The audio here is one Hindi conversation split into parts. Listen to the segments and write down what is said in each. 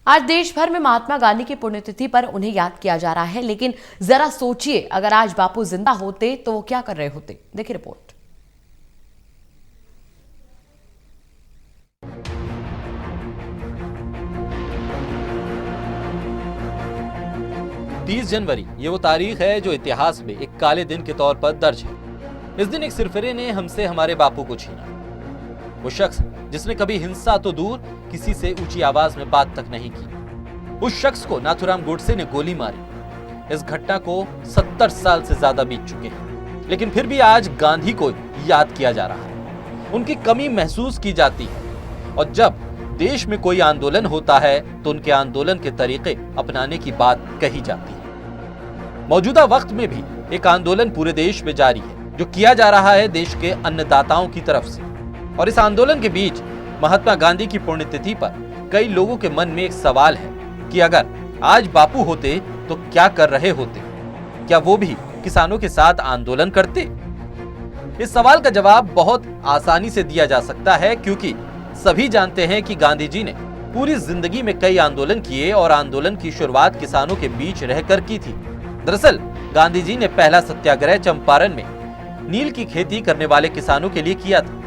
आज देश भर में महात्मा गांधी की पुण्यतिथि पर उन्हें याद किया जा रहा है, लेकिन जरा सोचिए, अगर आज बापू जिंदा होते तो वो क्या कर रहे होते। देखिए रिपोर्ट। तीस जनवरी ये वो तारीख है जो इतिहास में एक काले दिन के तौर पर दर्ज है। इस दिन एक सिरफिरे ने हमसे हमारे बापू को छीना। वो शख्स जिसने कभी हिंसा तो दूर किसी से ऊंची आवाज में बात तक नहीं की, उस शख्स को नाथुराम गोडसे ने गोली मारी। इस घटना को 70 साल से ज्यादा बीत चुके हैं, लेकिन फिर भी आज गांधी को याद किया जा रहा है। उनकी कमी महसूस की जाती है और जब देश में कोई आंदोलन होता है तो उनके आंदोलन के तरीके अपनाने की बात कही जाती है। मौजूदा वक्त में भी एक आंदोलन पूरे देश में जारी है जो किया जा रहा है देश के अन्नदाताओं की तरफ से। और इस आंदोलन के बीच महात्मा गांधी की पुण्यतिथि पर कई लोगों के मन में एक सवाल है कि अगर आज बापू होते तो क्या कर रहे होते? क्या वो भी किसानों के साथ आंदोलन करते? इस सवाल का जवाब बहुत आसानी से दिया जा सकता है, क्योंकि सभी जानते हैं कि गांधी जी ने पूरी जिंदगी में कई आंदोलन किए और आंदोलन की शुरुआत किसानों के बीच रहकर की थी। दरअसल गांधी जी ने पहला सत्याग्रह चंपारण में नील की खेती करने वाले किसानों के लिए किया था।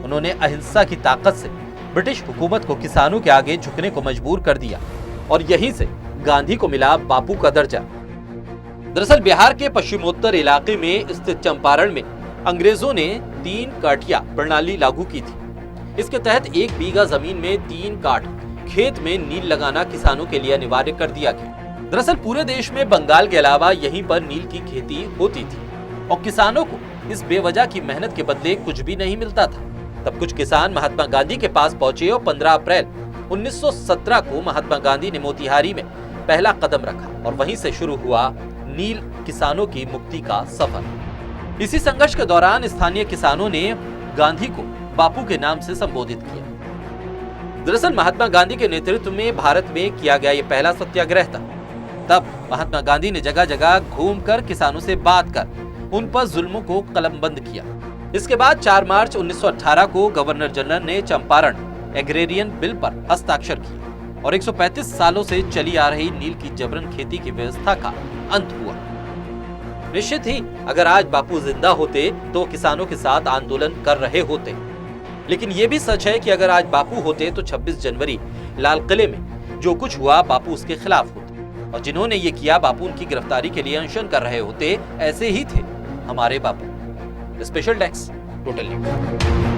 उन्होंने अहिंसा की ताकत से ब्रिटिश हुकूमत को किसानों के आगे झुकने को मजबूर कर दिया और यहीं से गांधी को मिला बापू का दर्जा। दरअसल बिहार के पश्चिमोत्तर इलाके में स्थित चंपारण में अंग्रेजों ने 3 काठिया प्रणाली लागू की थी। इसके तहत 1 बीघा जमीन में 3 काठ खेत में नील लगाना किसानों के लिए अनिवार्य कर दिया गया। दरअसल पूरे देश में बंगाल के अलावा यहीं पर नील की खेती होती थी और किसानों को इस बेवजह की मेहनत के बदले कुछ भी नहीं मिलता था। तब कुछ किसान महात्मा गांधी के पास पहुंचे और 15 अप्रैल 1917 को महात्मा गांधी ने मोतिहारी में पहला कदम रखा और वहीं से शुरू हुआ नील किसानों की मुक्ति का सफर। इसी संघर्ष के दौरान स्थानीय किसानों ने गांधी को बापू के नाम से संबोधित किया। दरअसल महात्मा गांधी के नेतृत्व में भारत में किया गया यह पहला सत्याग्रह था। तब महात्मा गांधी ने जगह जगह घूमकर किसानों से बात कर उन पर जुल्मों को कलमबंद किया। इसके बाद 4 मार्च 1918 को गवर्नर जनरल ने चंपारण एग्रेरियन बिल पर हस्ताक्षर किए और 135 सालों से चली आ रही नील की जबरन खेती की व्यवस्था का अंत हुआ। निश्चित ही अगर आज बापू जिंदा होते तो किसानों के साथ आंदोलन कर रहे होते, लेकिन ये भी सच है कि अगर आज बापू होते तो 26 जनवरी लाल किले में जो कुछ हुआ बापू उसके खिलाफ होते और जिन्होंने ये किया बापू उनकी गिरफ्तारी के लिए अनशन कर रहे होते। ऐसे ही थे हमारे Bapu. Special desk total news.